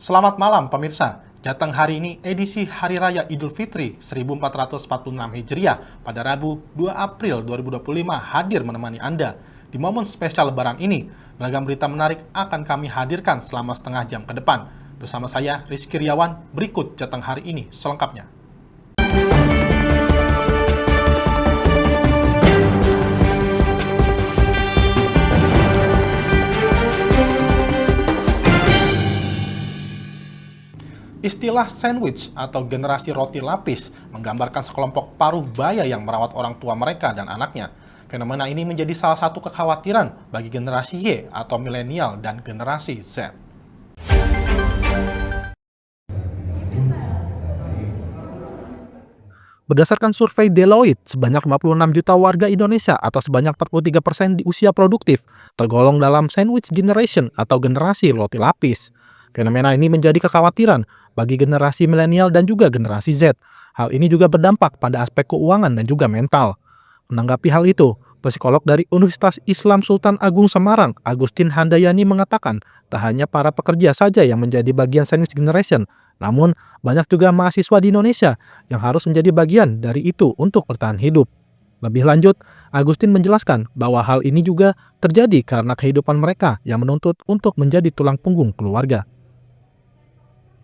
Selamat malam pemirsa. Datang hari ini edisi Hari Raya Idul Fitri 1446 Hijriah pada Rabu 2 April 2025 hadir menemani Anda. Di momen spesial Lebaran ini, beragam berita menarik akan kami hadirkan selama setengah jam ke depan. Bersama saya, Rizky Riawan, berikut Jateng hari ini selengkapnya. Istilah sandwich atau generasi roti lapis menggambarkan sekelompok paruh baya yang merawat orang tua mereka dan anaknya. Fenomena ini menjadi salah satu kekhawatiran bagi generasi Y atau milenial dan generasi Z. Berdasarkan survei Deloitte, sebanyak 56 juta warga Indonesia atau sebanyak 43% di usia produktif tergolong dalam sandwich generation atau generasi roti lapis. Fenomena ini menjadi kekhawatiran bagi generasi milenial dan juga generasi Z. Hal ini juga berdampak pada aspek keuangan dan juga mental. Menanggapi hal itu, psikolog dari Universitas Islam Sultan Agung Semarang, Agustin Handayani mengatakan, tak hanya para pekerja saja yang menjadi bagian sandwich generation, namun banyak juga mahasiswa di Indonesia yang harus menjadi bagian dari itu untuk bertahan hidup. Lebih lanjut, Agustin menjelaskan bahwa hal ini juga terjadi karena kehidupan mereka yang menuntut untuk menjadi tulang punggung keluarga.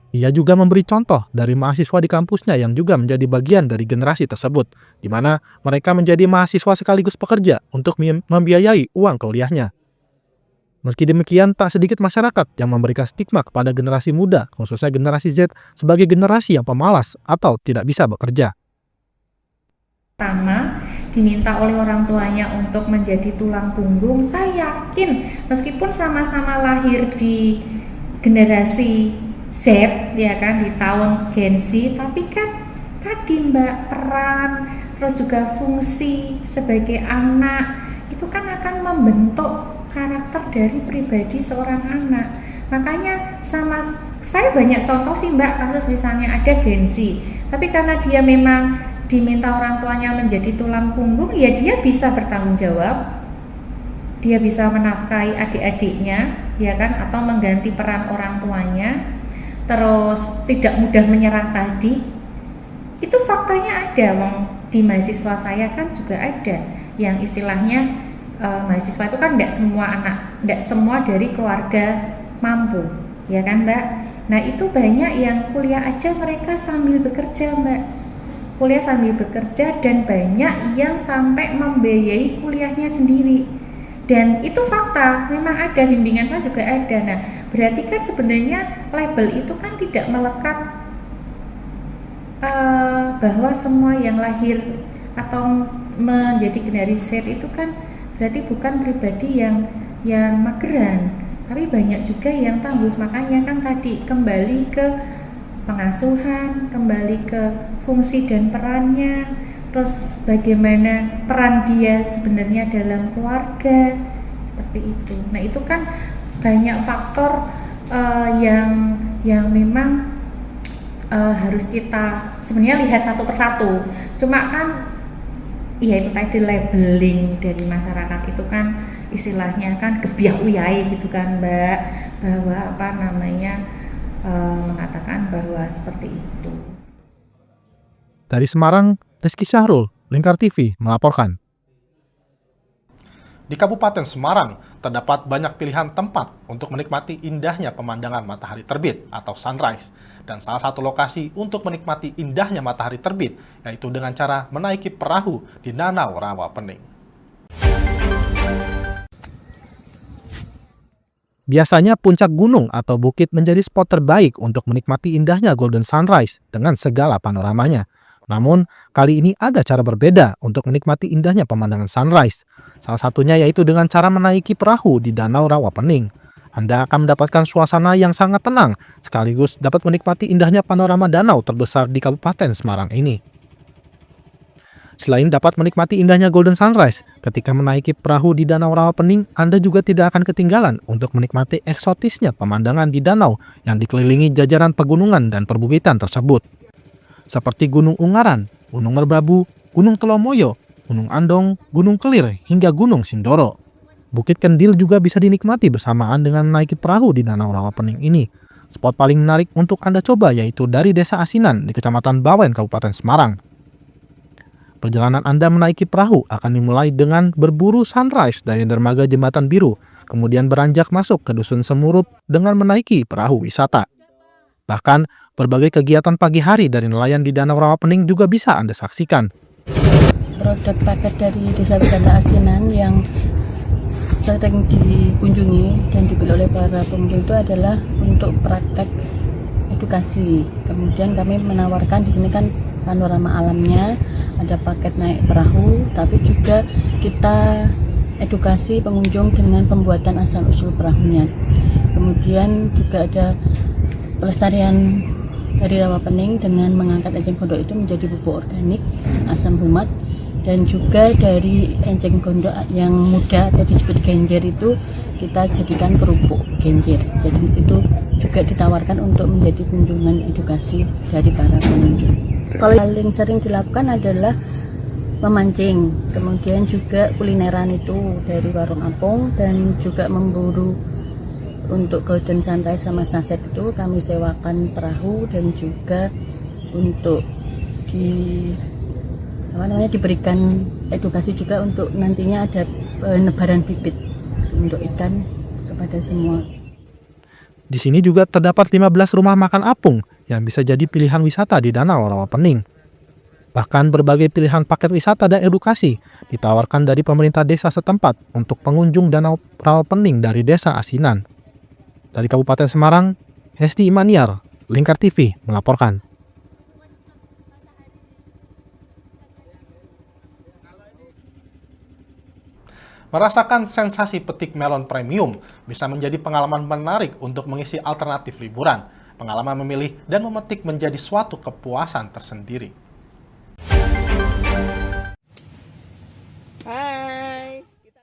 Ia juga memberi contoh dari mahasiswa di kampusnya yang juga menjadi bagian dari generasi tersebut, di mana mereka menjadi mahasiswa sekaligus pekerja untuk membiayai uang kuliahnya. Meski demikian, tak sedikit masyarakat yang memberikan stigma kepada generasi muda, khususnya generasi Z, sebagai generasi yang pemalas atau tidak bisa bekerja. Pertama, diminta oleh orang tuanya untuk menjadi tulang punggung. Saya yakin meskipun sama-sama lahir di generasi Z, ya kan, di tahun Gen Z, tapi kan tadi Mbak, peran terus juga fungsi sebagai anak itu kan akan membentuk karakter dari pribadi seorang anak. Makanya sama saya banyak contoh sih Mbak, kasus misalnya ada Gen Z, tapi karena dia memang diminta orang tuanya menjadi tulang punggung, ya dia bisa bertanggung jawab, dia bisa menafkahi adik-adiknya, ya kan, atau mengganti peran orang tuanya. Terus tidak mudah menyerah tadi, itu faktanya ada. Di mahasiswa saya kan juga ada yang istilahnya mahasiswa itu kan tidak semua dari keluarga mampu, ya kan Mbak. Nah itu banyak yang kuliah aja mereka sambil bekerja Mbak, kuliah sambil bekerja, dan banyak yang sampai membiayai kuliahnya sendiri. Dan itu fakta, memang ada, bimbingan saya juga ada. Nah, berarti kan sebenarnya label itu kan tidak melekat bahwa semua yang lahir atau menjadi generasi Z itu kan berarti bukan pribadi yang mageran, tapi banyak juga yang tangguh. Makanya kan tadi kembali ke pengasuhan, kembali ke fungsi dan perannya, terus bagaimana peran dia sebenarnya dalam keluarga, seperti itu. Nah itu kan banyak faktor yang memang harus kita sebenarnya lihat satu persatu. Cuma kan ya itu tadi labeling dari masyarakat itu kan istilahnya kan gebiah uyai gitu kan Mbak, bahwa mengatakan bahwa seperti itu. Dari Semarang, Rizky Syahrul, Lingkar TV melaporkan. Di Kabupaten Semarang, terdapat banyak pilihan tempat untuk menikmati indahnya pemandangan matahari terbit atau sunrise. Dan salah satu lokasi untuk menikmati indahnya matahari terbit, yaitu dengan cara menaiki perahu di Danau Rawapening. Biasanya puncak gunung atau bukit menjadi spot terbaik untuk menikmati indahnya golden sunrise dengan segala panoramanya. Namun, kali ini ada cara berbeda untuk menikmati indahnya pemandangan sunrise. Salah satunya yaitu dengan cara menaiki perahu di Danau Rawapening. Anda akan mendapatkan suasana yang sangat tenang, sekaligus dapat menikmati indahnya panorama danau terbesar di Kabupaten Semarang ini. Selain dapat menikmati indahnya golden sunrise, ketika menaiki perahu di Danau Rawapening, Anda juga tidak akan ketinggalan untuk menikmati eksotisnya pemandangan di danau yang dikelilingi jajaran pegunungan dan perbukitan tersebut. Seperti Gunung Ungaran, Gunung Merbabu, Gunung Telomoyo, Gunung Andong, Gunung Kelir, hingga Gunung Sindoro. Bukit Kendil juga bisa dinikmati bersamaan dengan menaiki perahu di Danau Rawapening ini. Spot paling menarik untuk Anda coba yaitu dari Desa Asinan di Kecamatan Bawen, Kabupaten Semarang. Perjalanan Anda menaiki perahu akan dimulai dengan berburu sunrise dari dermaga Jembatan Biru, kemudian beranjak masuk ke Dusun Semurup dengan menaiki perahu wisata. Bahkan, berbagai kegiatan pagi hari dari nelayan di Danau Rawapening juga bisa Anda saksikan. Produk paket dari Desa Wisata Asinan yang sering dikunjungi dan dibeli oleh para pengunjung itu adalah untuk praktek edukasi. Kemudian kami menawarkan di sini kan panorama alamnya, ada paket naik perahu, tapi juga kita edukasi pengunjung dengan pembuatan asal-usul perahunya. Kemudian juga ada pelestarian dari Rawapening dengan mengangkat enceng gondok itu menjadi pupuk organik, asam humat, dan juga dari enceng gondok yang muda atau disebut genjer itu kita jadikan kerupuk genjer. Jadi itu juga ditawarkan untuk menjadi kunjungan edukasi dari para pengunjung. Kalau yang paling sering dilakukan adalah memancing, kemudian juga kulineran itu dari warung apung, dan juga memburu untuk golden sunrise sama sunset itu kami sewakan perahu, dan juga untuk diberikan edukasi juga untuk nantinya ada penebaran bibit untuk ikan kepada semua. Di sini juga terdapat 15 rumah makan apung yang bisa jadi pilihan wisata di Danau Rawapening. Bahkan berbagai pilihan paket wisata dan edukasi ditawarkan dari pemerintah desa setempat untuk pengunjung Danau Rawapening dari Desa Asinan. Dari Kabupaten Semarang, Hesti Imaniar, Lingkar TV melaporkan. Merasakan sensasi petik melon premium bisa menjadi pengalaman menarik untuk mengisi alternatif liburan. Pengalaman memilih dan memetik menjadi suatu kepuasan tersendiri.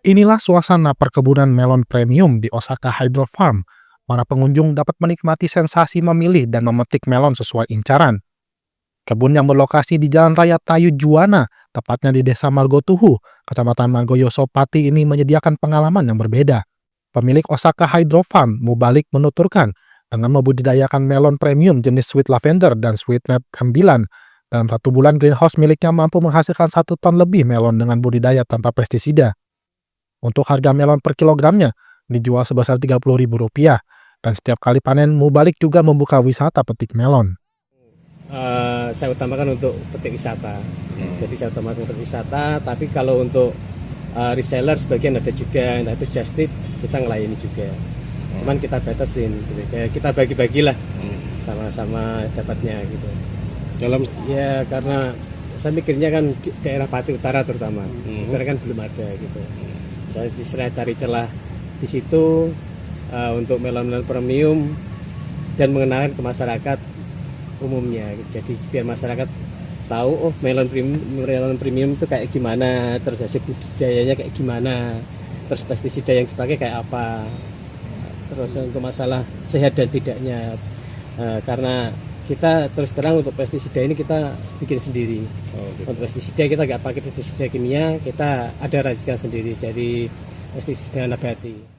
Inilah suasana perkebunan melon premium di Osaka Hydro Farm. Para pengunjung dapat menikmati sensasi memilih dan memetik melon sesuai incaran. Kebun yang berlokasi di Jalan Raya Tayu Juwana, tepatnya di Desa Margotuhu, Kecamatan Margoyoso Pati ini menyediakan pengalaman yang berbeda. Pemilik Osaka Hydro Farm, Mubalik, menuturkan, dengan membudidayakan melon premium jenis sweet lavender dan sweet nut gambilan, dalam 1 bulan greenhouse miliknya mampu menghasilkan 1 ton lebih melon dengan budidaya tanpa pestisida. Untuk harga melon per kilogramnya dijual sebesar Rp30.000, dan setiap kali panen Mubalik juga membuka wisata petik melon. Saya utamakan untuk petik wisata. Jadi saya utamakan untuk wisata, tapi kalau untuk reseller sebagian ada juga, nah itu just tip kita ngelayani juga. Cuman kita batasin, gitu. Kita bagi-bagilah sama-sama dapatnya gitu. Ya karena saya mikirnya kan di daerah Pati Utara terutama, karena kan belum ada gitu. Saya cari celah di situ untuk melon-melon premium dan mengenalkan ke masyarakat umumnya. Jadi biar masyarakat tahu melon premium itu kayak gimana, terus hasil budidayanya kayak gimana, terus pestisida yang dipakai kayak apa, terus untuk masalah sehat dan tidaknya. Karena kita terus terang untuk pestisida ini kita bikin sendiri. Untuk pestisida kita nggak pakai pestisida kimia, kita ada racikan sendiri, jadi pestisida nabati.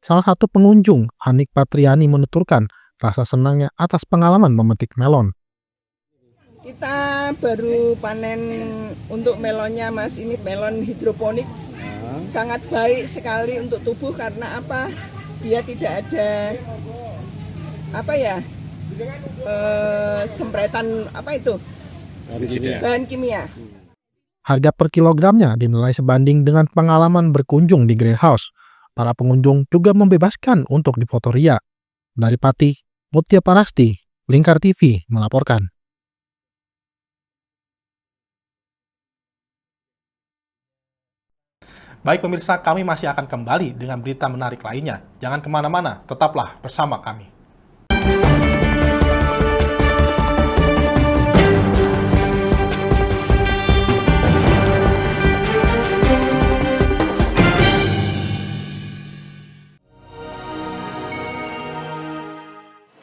Salah satu pengunjung, Anik Patriani, menuturkan rasa senangnya atas pengalaman memetik melon. Kita baru panen untuk melonnya, Mas. Ini melon hidroponik. Sangat baik sekali untuk tubuh karena apa? Dia tidak ada sempretan bahan kimia. Harga per kilogramnya dinilai sebanding dengan pengalaman berkunjung di greenhouse. Para pengunjung juga membebaskan untuk difoto ria. Dari Pati, Mutia Parasti, Lingkar TV melaporkan. Baik pemirsa, kami masih akan kembali dengan berita menarik lainnya. Jangan kemana-mana, tetaplah bersama kami.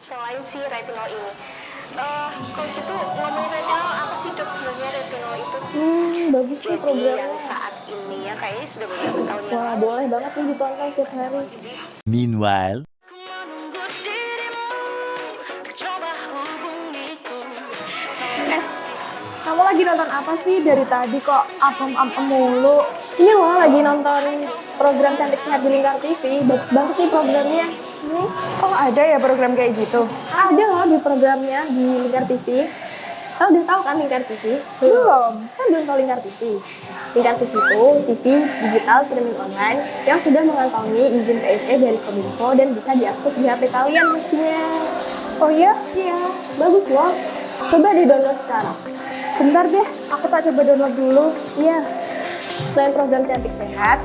Selain si retinol ini, kalau gitu ngomong retinol, apa sih dok sebenarnya retinol itu? Bagus nih Jadi programnya. yang saat ini ya kayaknya sudah beberapa tahun yang Wah, boleh banget nih ditonton setiap hari. Meanwhile, kamu lagi nonton apa sih? Dari tadi kok apem-apem mulu. Ini loh lagi nonton program Cantik Sehat di Lingkar TV. Bagus banget nih programnya. Oh, ada ya program kayak gitu? Ada loh di programnya di Lingkar TV. Kau udah tahu kan Lingkar TV? Belum. Kan belum tahu Lingkar TV. Lingkar TV itu TV digital streaming online yang sudah mengantongi izin PSE dari Kominfo dan bisa diakses di HP kalian mestinya. Oh iya? Iya, bagus loh. Coba di-download sekarang. Bentar deh, aku tak coba download dulu. Iya. Selain program Cantik Sehat,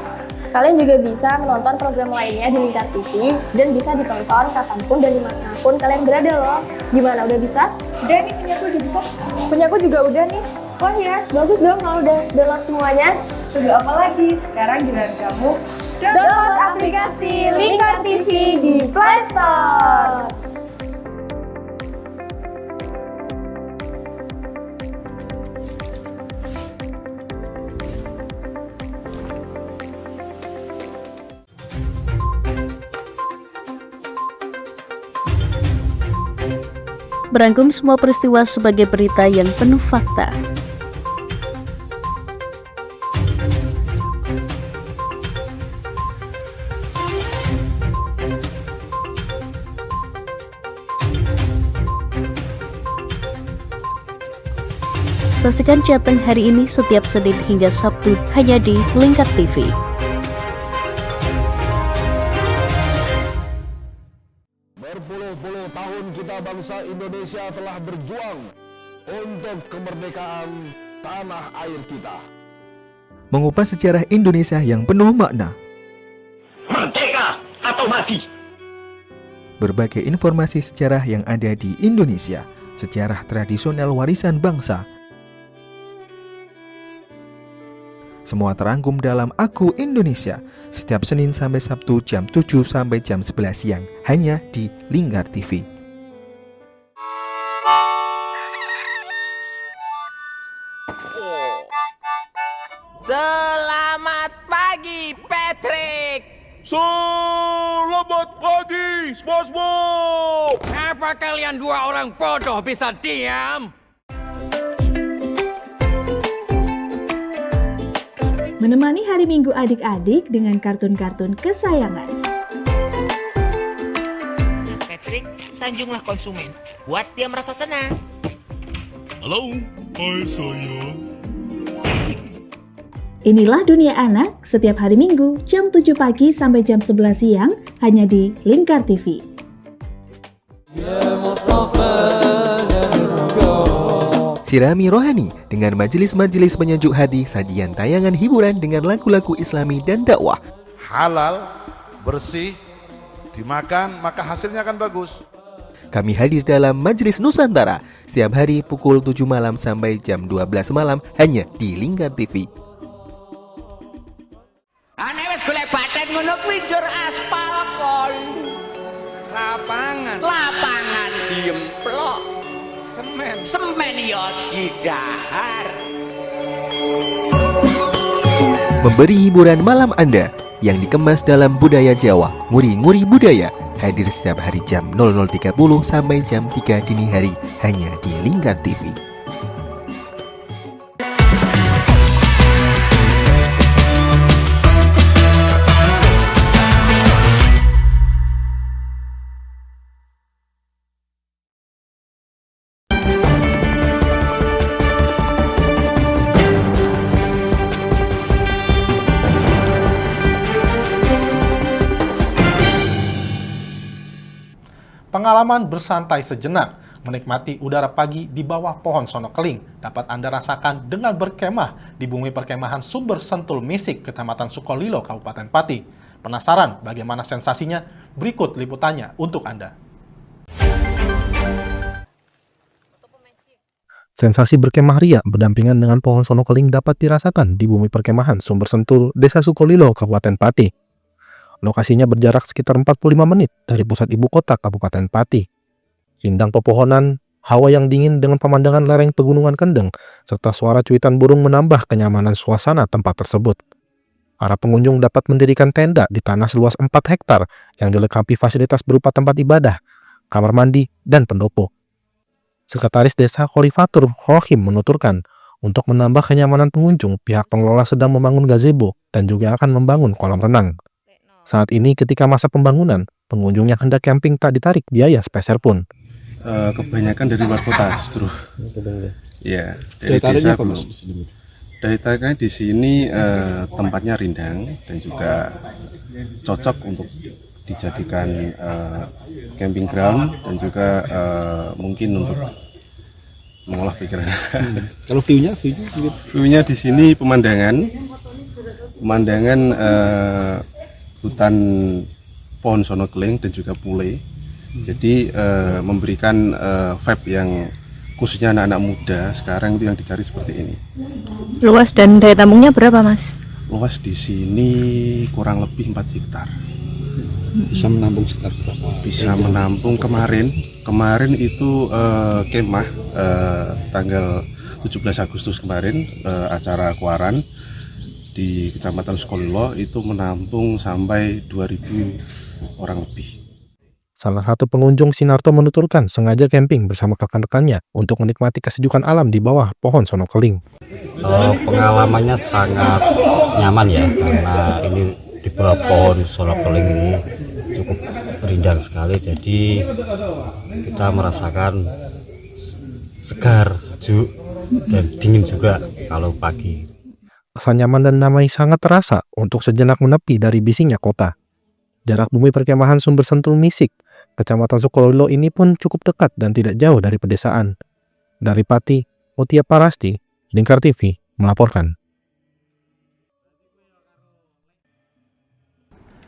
kalian juga bisa menonton program lainnya di Lingkar TV dan bisa ditonton kapanpun dan dimanapun kalian berada loh. Gimana, udah bisa? Udah nih, punyaku udah bisa. Punyaku juga udah nih. Wah ya, bagus dong kalau udah download semuanya. Tunggu apa lagi? Sekarang giliran kamu download aplikasi Lingkar TV di Play Store. Merangkum semua peristiwa sebagai berita yang penuh fakta. Saksikan Jateng hari ini setiap Senin hingga Sabtu hanya di Lingkar TV. Berpuluh-puluh tahun kita bangsa Indonesia telah berjuang untuk kemerdekaan tanah air kita. Mengupas sejarah Indonesia yang penuh makna. Merdeka atau mati. Berbagai informasi sejarah yang ada di Indonesia, sejarah tradisional warisan bangsa. Semua terangkum dalam Aku Indonesia, setiap Senin sampai Sabtu jam 7 sampai jam 11 siang, hanya di Lingkar TV. Selamat pagi, Patrick. Selamat pagi, SpongeBob. Apa kalian dua orang bodoh bisa diam? Menemani hari Minggu adik-adik dengan kartun-kartun kesayangan. Patrick, sanjunglah konsumen, buat dia merasa senang. Halo, hai sayang. Inilah Dunia Anak setiap hari Minggu jam 7 pagi sampai jam 11 siang hanya di Lingkar TV. Sirami rohani dengan majelis-majelis penyejuk hati, sajian tayangan hiburan dengan lagu-lagu Islami dan dakwah. Halal, bersih, dimakan maka hasilnya akan bagus. Kami hadir dalam Majelis Nusantara setiap hari pukul 7 malam sampai jam 12 malam hanya di Lingkar TV. Ane wis golek baten ngono kuwi njur aspal kol. Lapangan diemplok. Semen ya didahar. Memberi hiburan malam Anda yang dikemas dalam budaya Jawa, nguri-nguri budaya, hadir setiap hari jam 00.30 sampai jam 3 dini hari hanya di Lingkar TV. Pengalaman bersantai sejenak, menikmati udara pagi di bawah pohon sono keling dapat Anda rasakan dengan berkemah di bumi perkemahan Sumber Sentul Misik, Kecamatan Sukolilo, Kabupaten Pati. Penasaran bagaimana sensasinya? Berikut liputannya untuk Anda. Sensasi berkemah ria berdampingan dengan pohon sono keling dapat dirasakan di bumi perkemahan Sumber Sentul, Desa Sukolilo, Kabupaten Pati. Lokasinya berjarak sekitar 45 menit dari pusat ibu kota Kabupaten Pati. Rindang pepohonan, hawa yang dingin dengan pemandangan lereng pegunungan Kendeng, serta suara cuitan burung menambah kenyamanan suasana tempat tersebut. Para pengunjung dapat mendirikan tenda di tanah seluas 4 hektar yang dilengkapi fasilitas berupa tempat ibadah, kamar mandi, dan pendopo. Sekretaris Desa Khalifatur Rohim menuturkan, untuk menambah kenyamanan pengunjung, pihak pengelola sedang membangun gazebo dan juga akan membangun kolam renang. Saat ini ketika masa pembangunan, pengunjung yang hendak camping tak ditarik biaya sepeser pun. Kebanyakan dari luar kota justru. Ya, dari desa belum. Daya tariknya di sini tempatnya rindang dan juga cocok untuk dijadikan camping ground dan juga mungkin untuk mengolah pikiran. Kalau view-nya di sini pemandangan hutan pohon sono keling dan juga pule. Jadi memberikan vibe yang khususnya anak-anak muda sekarang itu yang dicari seperti ini. Luas dan daya tampungnya berapa, Mas? Luas di sini kurang lebih 4 hektar. Bisa menampung sekitar berapa? Bisa menampung kemarin itu kemah tanggal 17 Agustus kemarin acara kuaran di Kecamatan Sukolilo itu menampung sampai 2.000 orang lebih. Salah satu pengunjung Sinarto menuturkan sengaja camping bersama rekan-rekannya untuk menikmati kesejukan alam di bawah pohon sono keling. Pengalamannya sangat nyaman ya, karena ini di bawah pohon sono keling ini cukup rindang sekali, jadi kita merasakan segar, sejuk, dan dingin juga kalau pagi. Rasa nyaman dan damai sangat terasa untuk sejenak menepi dari bisingnya kota. Jarak bumi perkemahan Sumber Sentul Misik, Kecamatan Sukolilo ini pun cukup dekat dan tidak jauh dari pedesaan. Dari Pati, Mutia Parasti, Lingkar TV melaporkan.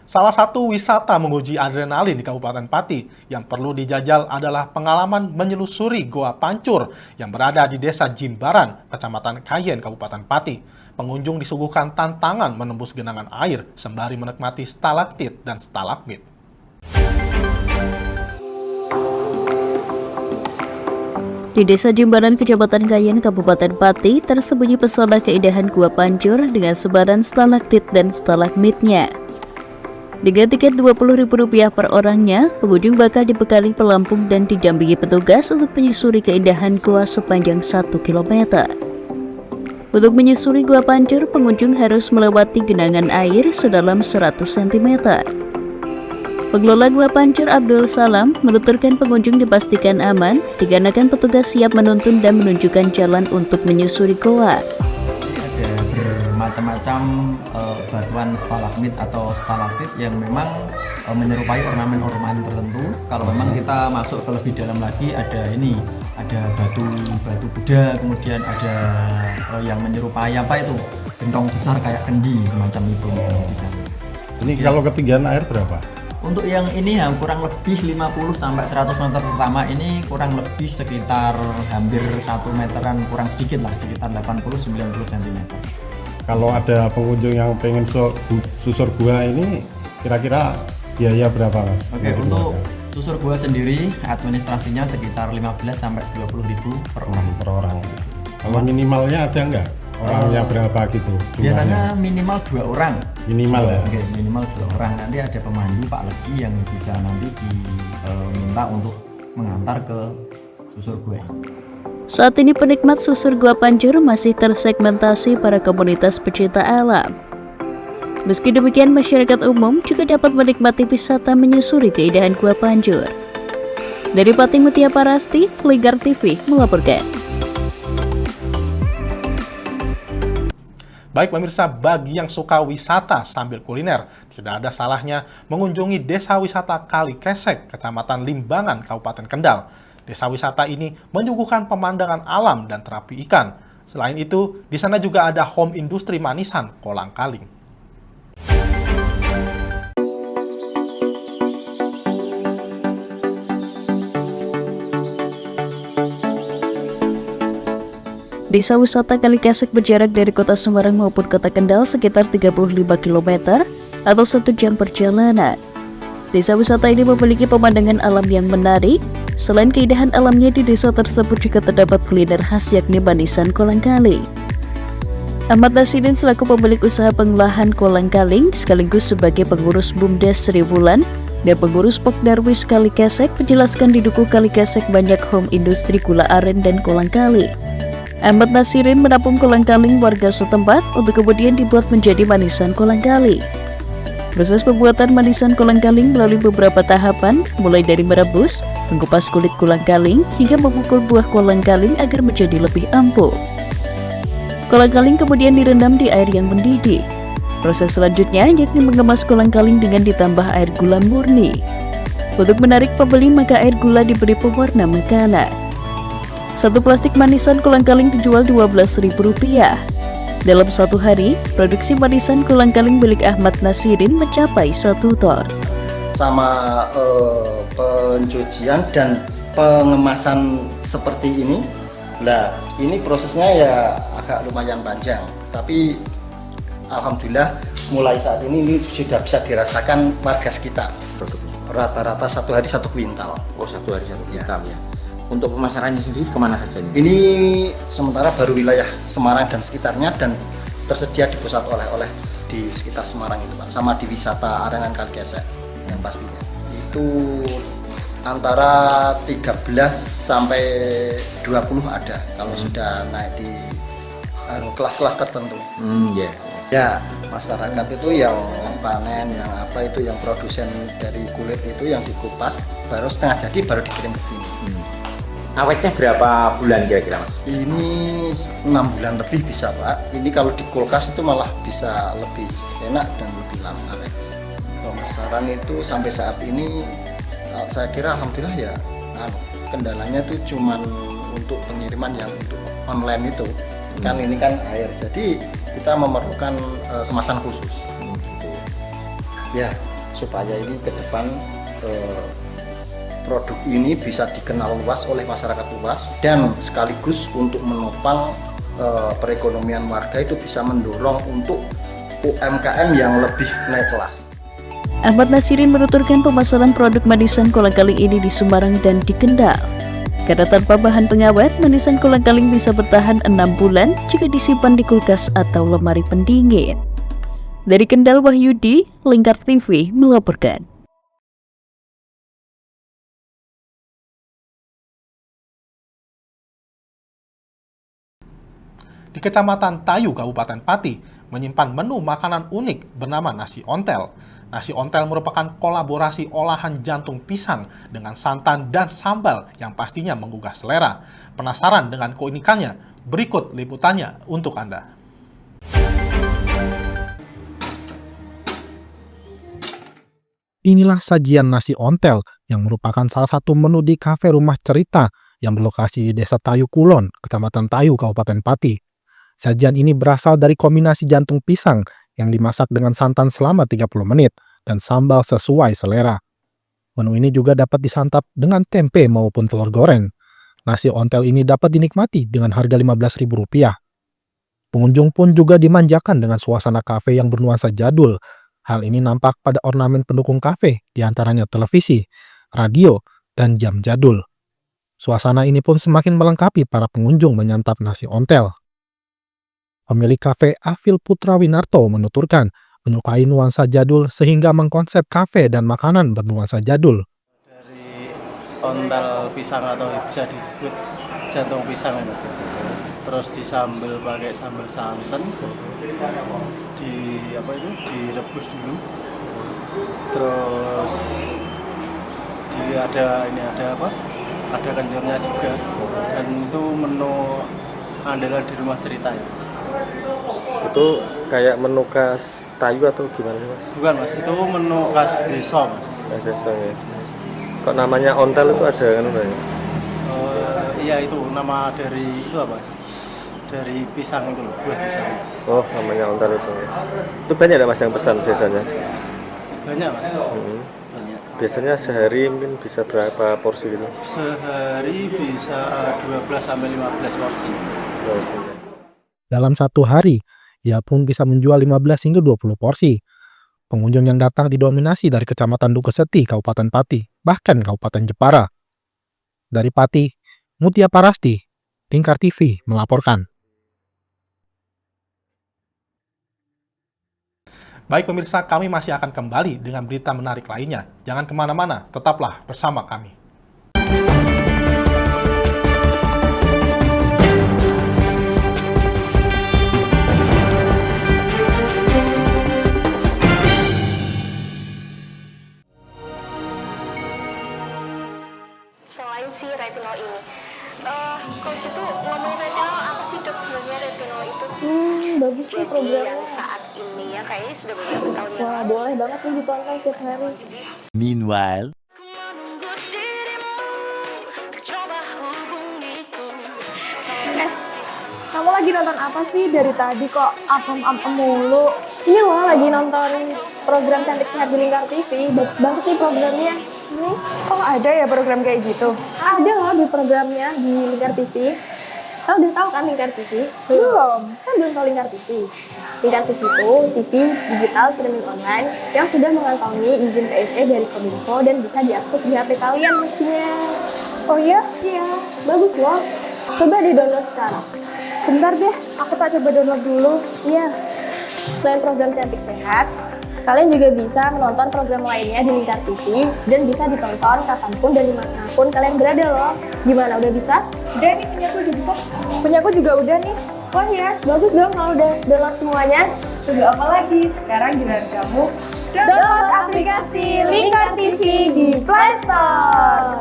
Salah satu wisata menguji adrenalin di Kabupaten Pati yang perlu dijajal adalah pengalaman menyelusuri Goa Pancur yang berada di Desa Jimbaran, Kecamatan Kayen, Kabupaten Pati. Pengunjung disuguhkan tantangan menembus genangan air sembari menikmati stalaktit dan stalagmit. Di Desa Jimbaran, Kecamatan Kayen, Kabupaten Pati, tersembunyi pesona keindahan Gua Pancur dengan sebaran stalaktit dan stalagmitnya. Dengan tiket Rp20.000 per orangnya, pengunjung bakal dibekali pelampung dan didampingi petugas untuk menyusuri keindahan gua sepanjang 1 km. Untuk menyusuri Gua Pancur, pengunjung harus melewati genangan air sedalam 100 cm. Pengelola Gua Pancur Abdul Salam menuturkan pengunjung dipastikan aman dikarenakan petugas siap menuntun dan menunjukkan jalan untuk menyusuri goa. Ada bermacam-macam batuan stalagmit atau stalaktit yang memang menyerupai ornamen-ornamen tertentu. Kalau memang kita masuk ke lebih dalam lagi, ada batu Buddha, kemudian ada yang menyerupai gentong besar kayak kendi macam itu di sana. Ini kalau ketinggian air berapa? Untuk yang ini kurang lebih 50 sampai 100 meter pertama ini kurang lebih sekitar hampir 1 meteran, kurang sedikit lah, sekitar 80-90 cm. Kalau ada pengunjung yang pengen susur gua ini kira-kira biaya berapa, Mas? Oke, untuk susur gua sendiri administrasinya sekitar 15 sampai 20.000 per orang. Per orang. Kalau minimalnya ada nggak? Orangnya berapa gitu? Biasanya minimal 2 orang. Minimal ya? Oke, minimal 2 orang. Nanti ada pemandu Pak Legi yang bisa nanti diminta untuk mengantar ke susur gua. Saat ini penikmat susur Gua Pancur masih tersegmentasi para komunitas pecinta alam. Meski demikian, masyarakat umum juga dapat menikmati wisata menyusuri keindahan Gua Pancur. Dari Pati, Mutia Parasti, Lingkar TV melaporkan. Baik pemirsa, bagi yang suka wisata sambil kuliner, tidak ada salahnya mengunjungi Desa Wisata Kali Kesek, Kecamatan Limbangan, Kabupaten Kendal. Desa wisata ini menyuguhkan pemandangan alam dan terapi ikan. Selain itu, di sana juga ada home industri manisan kolang kaling. Desa wisata Kali Kesek berjarak dari kota Semarang maupun kota Kendal sekitar 35 km atau 1 jam perjalanan. Desa wisata ini memiliki pemandangan alam yang menarik. Selain keindahan alamnya, di desa tersebut juga terdapat kuliner khas yakni manisan kolang kaling. Ahmad Nasinin selaku pemilik usaha pengolahan kolang kaling sekaligus sebagai pengurus BUMDes Sri Wulan Dan pengurus Pokdarwis Kalikesek menjelaskan di Duku Kalikesek banyak home industri gula aren dan kolang-kaling. Ahmad Nasirin menampung kolang-kaling warga setempat untuk kemudian dibuat menjadi manisan kolang-kaling. Proses pembuatan manisan kolang-kaling melalui beberapa tahapan, mulai dari merebus, mengupas kulit kolang-kaling, hingga memukul buah kolang-kaling agar menjadi lebih empuk. Kolang-kaling kemudian direndam di air yang mendidih. Proses selanjutnya yakni mengemas kolang-kaling dengan ditambah air gula murni. Untuk menarik pembeli maka air gula diberi pewarna makanan. Satu plastik manisan kolang-kaling dijual Rp12.000. Dalam satu hari, produksi manisan kolang-kaling milik Ahmad Nasirin mencapai 1 ton. Sama pencucian dan pengemasan seperti ini, lah ini prosesnya ya agak lumayan panjang, tapi alhamdulillah mulai saat ini sudah bisa dirasakan warga sekitar. Rata-rata 1 hari 1 kuintal. Oh, 1 hari 1 kuintal ya. Untuk pemasarannya sendiri kemana saja ini? Ini sementara baru wilayah Semarang dan sekitarnya, dan tersedia di pusat oleh-oleh di sekitar Semarang itu Pak, sama di wisata Arengan Kalikesek yang pastinya. Itu antara 13 sampai 20 ada kalau sudah naik di kelas-kelas tertentu. Ya, masyarakat itu yang panen, yang apa itu, yang produsen dari kulit itu yang dikupas baru setengah jadi baru dikirim ke sini. Awetnya berapa bulan kira-kira Mas? Ini 6 bulan lebih bisa Pak. Ini kalau di kulkas itu malah bisa lebih enak dan lebih lama awet. Pemasaran itu sampai saat ini saya kira alhamdulillah ya, kendalanya itu cuman untuk pengiriman yang untuk online itu. Kan ini kan air, jadi kita memerlukan kemasan khusus. Ya, supaya ini ke depan produk ini bisa dikenal luas oleh masyarakat luas, dan sekaligus untuk menopang perekonomian warga itu bisa mendorong untuk UMKM yang lebih naik kelas. Ahmad Nasirin menuturkan pemasaran produk manisan kolang-kaling ini di Semarang dan di Kendal. Karena tanpa bahan pengawet, manisan kolang-kaling bisa bertahan 6 bulan jika disimpan di kulkas atau lemari pendingin. Dari Kendal, Wahyudi, Lingkar TV melaporkan. Di Kecamatan Tayu, Kabupaten Pati, menyimpan menu makanan unik bernama nasi ontel. Nasi ontel merupakan kolaborasi olahan jantung pisang dengan santan dan sambal yang pastinya menggugah selera. Penasaran dengan keunikannya? Berikut liputannya untuk Anda. Inilah sajian nasi ontel yang merupakan salah satu menu di kafe Rumah Cerita yang berlokasi di Desa Tayu Kulon, Kecamatan Tayu, Kabupaten Pati. Sajian ini berasal dari kombinasi jantung pisang yang dimasak dengan santan selama 30 menit dan sambal sesuai selera. Menu ini juga dapat disantap dengan tempe maupun telur goreng. Nasi ontel ini dapat dinikmati dengan harga Rp15.000. Pengunjung pun juga dimanjakan dengan suasana kafe yang bernuansa jadul. Hal ini nampak pada ornamen pendukung kafe, diantaranya televisi, radio, dan jam jadul. Suasana ini pun semakin melengkapi para pengunjung menyantap nasi ontel. Pemilik kafe Afil Putra Winarto menuturkan menyukai nuansa jadul sehingga mengkonsep kafe dan makanan bernuansa jadul. Dari ontel pisang atau bisa disebut jantung pisang ya Mas. Terus disambel pakai sambal santan, direbus dulu, terus ada kencurnya juga, dan itu menu andalan di Rumah Cerita ya Mas. Itu kayak menu khas Tayu atau gimana sih Mas? Bukan Mas, itu menu khas desa Mas. Desa ya. Kok namanya ontel itu ada kan Mas? Iya itu nama dari itu apa? Dari pisang itu loh, buah pisang. Oh namanya ontel itu. Itu banyak ada Mas yang pesan biasanya? Banyak Mas. Banyak. Biasanya sehari mungkin bisa berapa porsi gitu? Sehari bisa 12-15 porsi. Dalam satu hari, ia pun bisa menjual 15 hingga 20 porsi. Pengunjung yang datang didominasi dari Kecamatan Dukeseti, Kabupaten Pati, bahkan Kabupaten Jepara. Dari Pati, Mutia Parasti, Lingkar TV melaporkan. Baik pemirsa, kami masih akan kembali dengan berita menarik lainnya. Jangan kemana-mana, tetaplah bersama kami. Selain si retinol ini, kalau gitu ngomong retinol apa sih dok sebenarnya retinol itu? Bagus nih programnya. Yang saat ini ya kayaknya sudah beberapa tahun yang Wah, lalu. boleh banget nih ditonton setiap hari. Meanwhile, Kamu lagi nonton apa sih dari tadi kok apem-apem mulu? Ini loh lagi nonton program Cantik Sehat di Lingkar TV. Bagus banget nih programnya. Oh ada ya program kayak gitu? Ada loh di programnya di Lingkar TV. Kau udah tahu kan Lingkar TV? Belum. Kan belum tahu Lingkar TV. Lingkar TV itu TV digital streaming online yang sudah mengantongi izin PSE dari Kominfo dan bisa diakses di HP kalian mestinya. Oh iya? Iya, bagus loh. Coba di-download sekarang. Bentar deh, aku tak coba download dulu. Iya. Selain program Cantik Sehat, kalian juga bisa menonton program lainnya di Lingkar TV dan bisa ditonton kapanpun dan dimanapun kalian berada loh. Gimana, udah bisa? Udah nih, punyaku udah bisa. Punyaku juga udah nih. Wah ya, bagus dong kalau udah download semuanya. Tunggu apa lagi? Sekarang giliran kamu download aplikasi Lingkar TV di Play Store.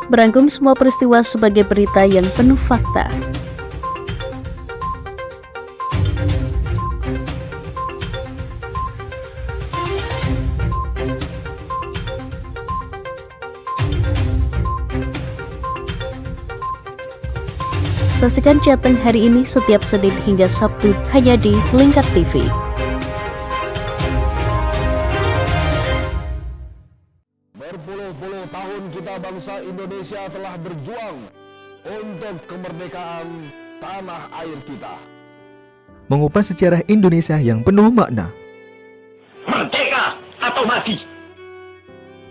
Merangkum semua peristiwa sebagai berita yang penuh fakta. Saksikan Jateng hari ini setiap Senin hingga Sabtu hanya di Lingkar TV. berpuluh-puluh tahun kita bangsa Indonesia telah berjuang untuk kemerdekaan tanah air kita. Mengupas sejarah Indonesia yang penuh makna. Merdeka atau mati.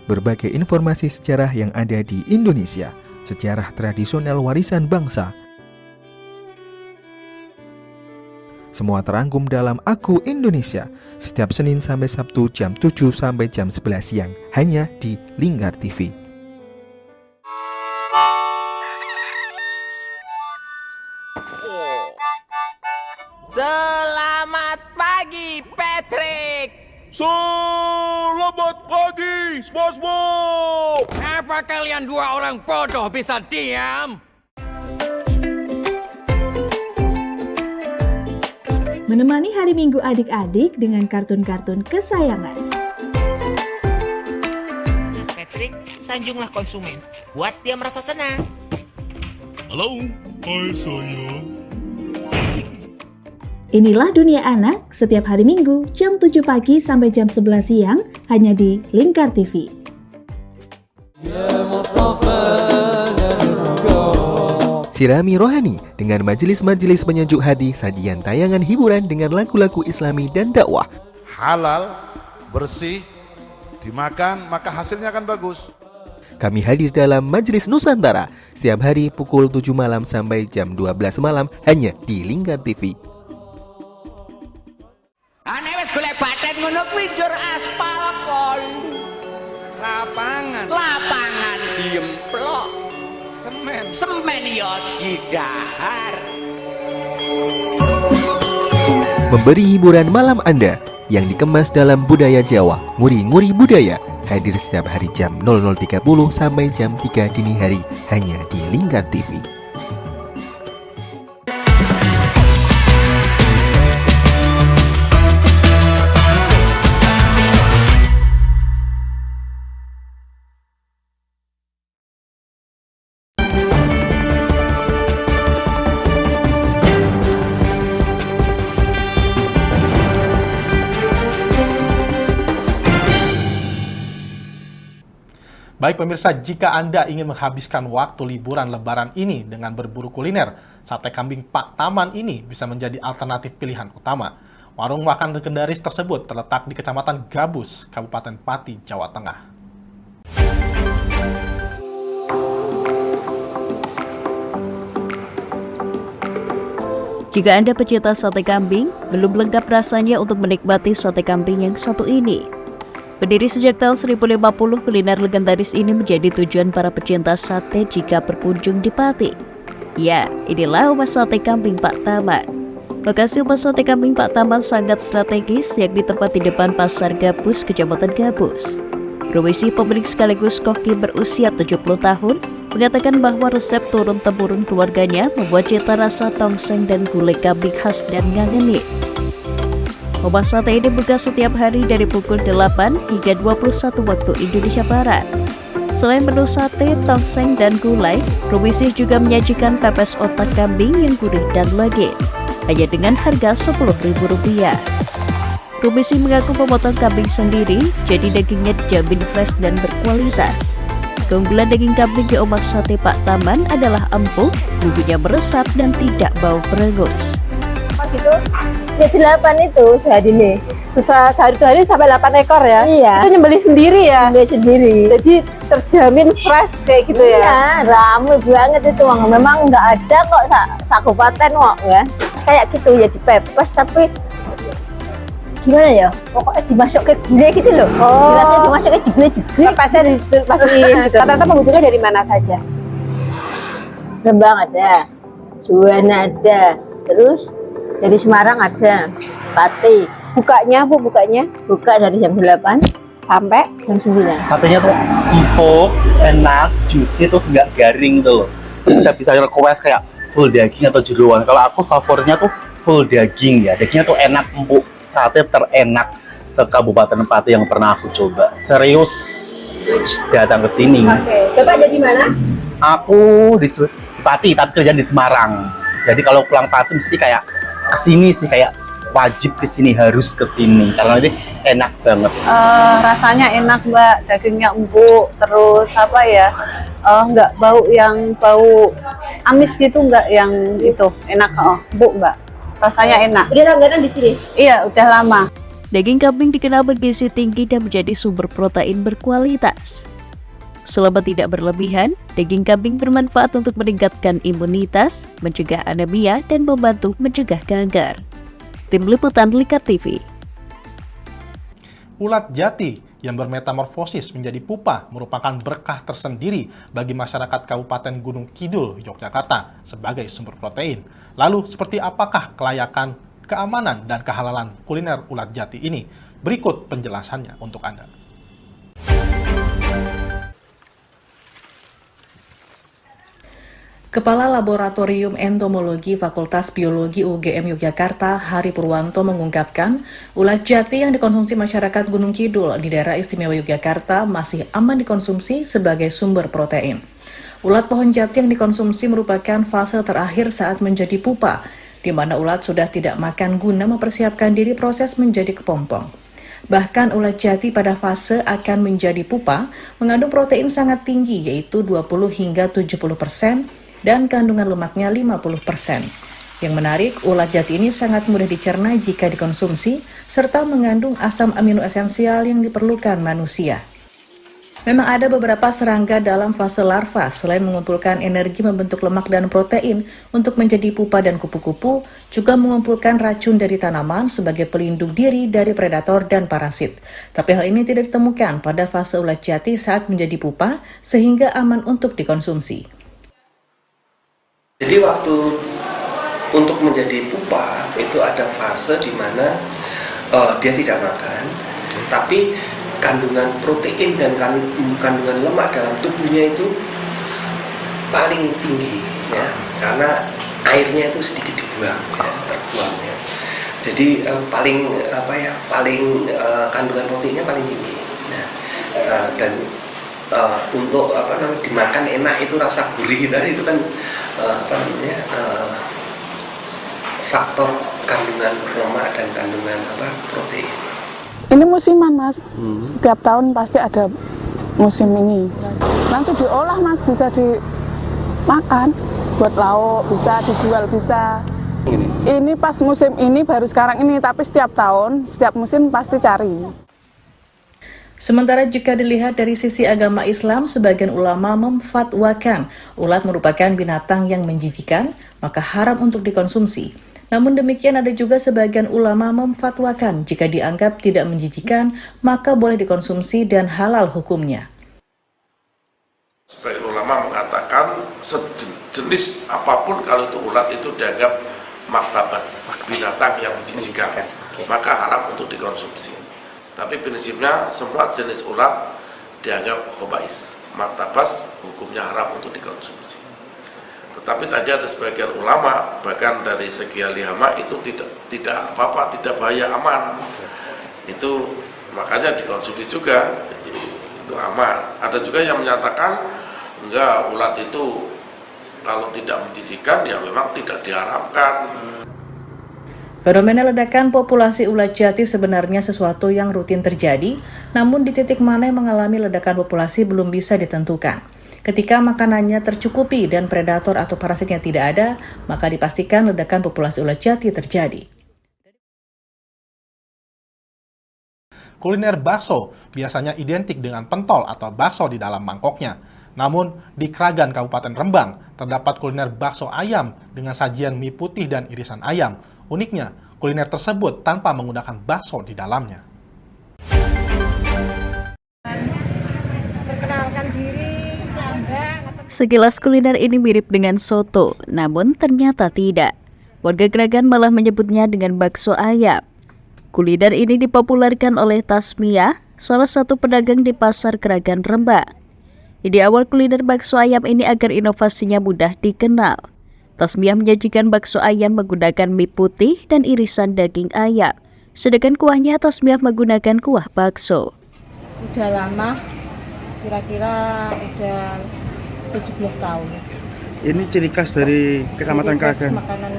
Berbagai informasi sejarah yang ada di Indonesia, sejarah tradisional warisan bangsa. Semua terangkum dalam Aku Indonesia, setiap Senin sampai Sabtu jam 7 sampai jam 11 siang, hanya di Lingkar TV. Selamat pagi, Patrick. Selamat pagi, SpongeBob. Apa kalian dua orang bodoh bisa diam? Menemani hari Minggu adik-adik dengan kartun-kartun kesayangan. Patrick, sanjunglah konsumen. Buat dia merasa senang. Halo, hai sayang. Inilah Dunia Anak setiap hari Minggu jam 7 pagi sampai jam 11 siang hanya di Lingkar TV. Sirami rohani dengan majelis-majelis penyejuk hati, sajian tayangan hiburan dengan lagu-lagu Islami dan dakwah. Halal, bersih, dimakan maka hasilnya akan bagus. Kami hadir dalam Majelis Nusantara setiap hari pukul 7 malam sampai jam 12 malam hanya di Lingkar TV. Ane wis golek baten ngono kuwi njur aspal kon. Lapangan diemplok. Semen ya didahar. Memberi hiburan malam Anda yang dikemas dalam budaya Jawa, nguri-nguri budaya, hadir setiap hari jam 00.30 sampai jam 3 dini hari hanya di Lingkar TV. Baik pemirsa, jika Anda ingin menghabiskan waktu liburan lebaran ini dengan berburu kuliner, sate kambing Pak Taman ini bisa menjadi alternatif pilihan utama. Warung makan legendaris tersebut terletak di Kecamatan Gabus, Kabupaten Pati, Jawa Tengah. Jika Anda pecinta sate kambing, belum lengkap rasanya untuk menikmati sate kambing yang satu ini. Berdiri sejak tahun 1050, kuliner legendaris ini menjadi tujuan para pecinta sate jika berkunjung di Pati. Ya, inilah rumah sate kambing Pak Taman. Lokasi rumah sate kambing Pak Taman sangat strategis, yakni tepat di depan Pasar Gabus, Kecamatan Gabus. Rumisi pemilik sekaligus koki berusia 70 tahun mengatakan bahwa resep turun-temurun keluarganya membuat cita rasa tongseng dan gulai kambing khas dan ngangenin. Rumah sate ini buka setiap hari dari pukul 8 hingga 21 waktu Indonesia Barat. Selain menu sate, tongseng, dan gulai, Rumisi juga menyajikan pepes otak kambing yang gurih dan legit, hanya dengan harga Rp10.000. Rumisi mengaku memotong kambing sendiri, jadi dagingnya dijamin fresh dan berkualitas. Keunggulan daging kambing di rumah sate Pak Taman adalah empuk, bumbunya meresap dan tidak bau berengus. Gitu, ya 8 itu sehari ini. Sehari sampai 8 ekor ya? Iya. Itu nyembelih sendiri ya? Nyembelih sendiri. Jadi terjamin fresh kayak gitu ya? Iya, ramai banget itu. Memang nggak ada kok sakupaten kok ya. Kayak gitu ya dipepes tapi gimana ya? Pokoknya dimasuk ke gulai gitu loh. Oh. Biasanya dimasuk ke gulai juga. Pepesnya dimasukin gitu. Rata-rata pengunjungnya dari mana saja? Rembang ada, Juwana ada, terus dari Semarang ada, Pati. Bukanya Bu, bukanya? Buka dari jam 8 sampai jam 9. Katanya tuh empuk, enak, juicy, terus nggak garing gitu loh. Terus bisa request kayak full daging atau jeroan. Kalau aku favoritnya tuh full daging ya. Dagingnya tuh enak, empuk. Sate terenak se-Kabupaten Pati yang pernah aku coba. Serius datang ke sini. Oke. Bapak jadi mana? Aku di Pati tapi kerjaan di Semarang. Jadi kalau pulang Pati mesti kayak kesini sih, kayak wajib kesini, harus kesini karena ini enak banget. Rasanya enak Mbak, dagingnya empuk, terus apa ya, nggak bau yang bau amis gitu, nggak yang itu, enak empuk Mbak, rasanya enak. Udah langganan di sini? Iya, udah lama. Daging kambing dikenal bergizi tinggi dan menjadi sumber protein berkualitas. Selama tidak berlebihan, daging kambing bermanfaat untuk meningkatkan imunitas, mencegah anemia, dan membantu mencegah kanker. Tim Liputan Lingkar TV. Ulat jati yang bermetamorfosis menjadi pupa merupakan berkah tersendiri bagi masyarakat Kabupaten Gunung Kidul, Yogyakarta sebagai sumber protein. Lalu, seperti apakah kelayakan, keamanan, dan kehalalan kuliner ulat jati ini? Berikut penjelasannya untuk Anda. Kepala Laboratorium Entomologi Fakultas Biologi UGM Yogyakarta, Hari Purwanto mengungkapkan, ulat jati yang dikonsumsi masyarakat Gunung Kidul di daerah istimewa Yogyakarta masih aman dikonsumsi sebagai sumber protein. Ulat pohon jati yang dikonsumsi merupakan fase terakhir saat menjadi pupa, di mana ulat sudah tidak makan guna mempersiapkan diri proses menjadi kepompong. Bahkan ulat jati pada fase akan menjadi pupa mengandung protein sangat tinggi, yaitu 20 hingga 70%, dan kandungan lemaknya 50%. Yang menarik, ulat jati ini sangat mudah dicerna jika dikonsumsi, serta mengandung asam amino esensial yang diperlukan manusia. Memang ada beberapa serangga dalam fase larva, selain mengumpulkan energi membentuk lemak dan protein untuk menjadi pupa dan kupu-kupu, juga mengumpulkan racun dari tanaman sebagai pelindung diri dari predator dan parasit. Tapi hal ini tidak ditemukan pada fase ulat jati saat menjadi pupa, sehingga aman untuk dikonsumsi. Jadi waktu untuk menjadi pupa itu ada fase di mana dia tidak makan, tapi kandungan protein dan kandungan lemak dalam tubuhnya itu paling tinggi ya, karena airnya itu sedikit dibuang ya, terbuang ya. Jadi paling kandungan proteinnya paling tinggi. Nah, dan untuk dimakan enak itu rasa gurih tadi itu kan faktor kandungan lemak dan kandungan protein. Ini musiman Mas, setiap tahun pasti ada musim ini. Nanti diolah Mas, bisa dimakan buat lauk, bisa dijual, bisa Ini pas musim ini baru sekarang ini, tapi setiap tahun, setiap musim pasti cari. Sementara jika dilihat dari sisi agama Islam, sebagian ulama memfatwakan ulat merupakan binatang yang menjijikan, maka haram untuk dikonsumsi. Namun demikian ada juga sebagian ulama memfatwakan jika dianggap tidak menjijikan, maka boleh dikonsumsi dan halal hukumnya. Sebagian ulama mengatakan sejenis apapun kalau itu ulat itu dianggap maktabas, binatang yang menjijikan, maka haram untuk dikonsumsi. Tapi prinsipnya semua jenis ulat dianggap khobais, maktabas, hukumnya haram untuk dikonsumsi. Tetapi tadi ada sebagian ulama, bahkan dari segi ahli hama itu tidak apa-apa, tidak bahaya, aman. Itu makanya dikonsumsi juga, itu aman. Ada juga yang menyatakan enggak, ulat itu kalau tidak menjijikan ya memang tidak diharapkan. Fenomena ledakan populasi ulat jati sebenarnya sesuatu yang rutin terjadi, namun di titik mana yang mengalami ledakan populasi belum bisa ditentukan. Ketika makanannya tercukupi dan predator atau parasitnya tidak ada, maka dipastikan ledakan populasi ulat jati terjadi. Kuliner bakso biasanya identik dengan pentol atau bakso di dalam mangkoknya. Namun, di Kragan Kabupaten Rembang, terdapat kuliner bakso ayam dengan sajian mie putih dan irisan ayam. Uniknya, kuliner tersebut tanpa menggunakan bakso di dalamnya. Sekilas kuliner ini mirip dengan soto, namun ternyata tidak. Warga Kragan malah menyebutnya dengan bakso ayam. Kuliner ini dipopulerkan oleh Tasmiyah, salah satu pedagang di pasar Kragan Rembang. Ide awal kuliner bakso ayam ini agar inovasinya mudah dikenal. Tasmiyah menyajikan bakso ayam menggunakan mie putih dan irisan daging ayam. Sedangkan kuahnya Tasmiyah menggunakan kuah bakso. Udah lama, kira-kira udah 17 tahun. Ini ciri khas dari Kecamatan Kragan. Makanan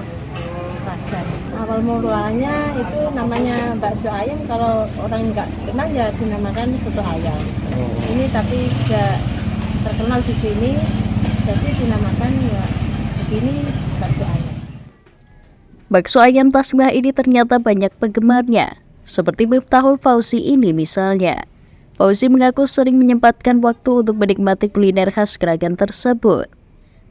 Kragan. Awal mulanya itu namanya bakso ayam, kalau orang nggak kenal ya dinamakan soto ayam. Ini tapi sudah terkenal di sini, jadi dinamakan ya begini bakso ayam. Bakso ayam Tasmiyah ini ternyata banyak penggemarnya, seperti Miftahul Fauzi ini misalnya. Fauzi mengaku sering menyempatkan waktu untuk menikmati kuliner khas Kragan tersebut.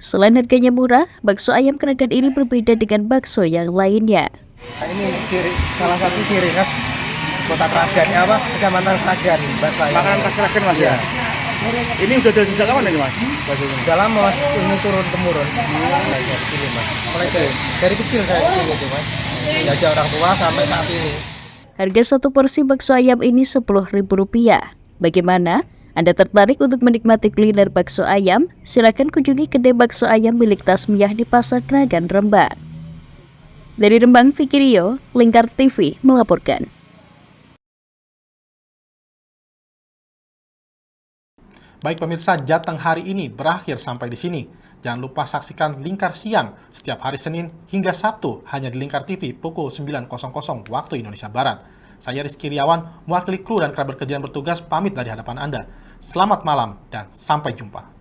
Selain harganya murah, bakso ayam Kragan ini berbeda dengan bakso yang lainnya. Ini salah satu ciri khas kota Kragan, Kecamatan Kragan, bakso ayam. Makanan khas Kragan Mas ya? Ini udah dari sejak kapan ini Mas? Sudah lama Mas, ini turun temurun. Mulai dari kecil saya kecil itu Mas. Diajak orang tua sampai saat ini. Harga satu porsi bakso ayam ini Rp10.000. Bagaimana? Anda tertarik untuk menikmati kuliner bakso ayam? Silakan kunjungi kedai bakso ayam milik Tasmiyah di Pasar Kragan Rembang. Dari Rembang, Vicky Rio, Lingkar TV melaporkan. Baik pemirsa, Jateng hari ini berakhir sampai di sini. Jangan lupa saksikan Lingkar Siang setiap hari Senin hingga Sabtu hanya di Lingkar TV pukul 9.00 waktu Indonesia Barat. Saya Rizky Riawan, mewakili kru dan kerabat kerja yang bertugas pamit dari hadapan Anda. Selamat malam dan sampai jumpa.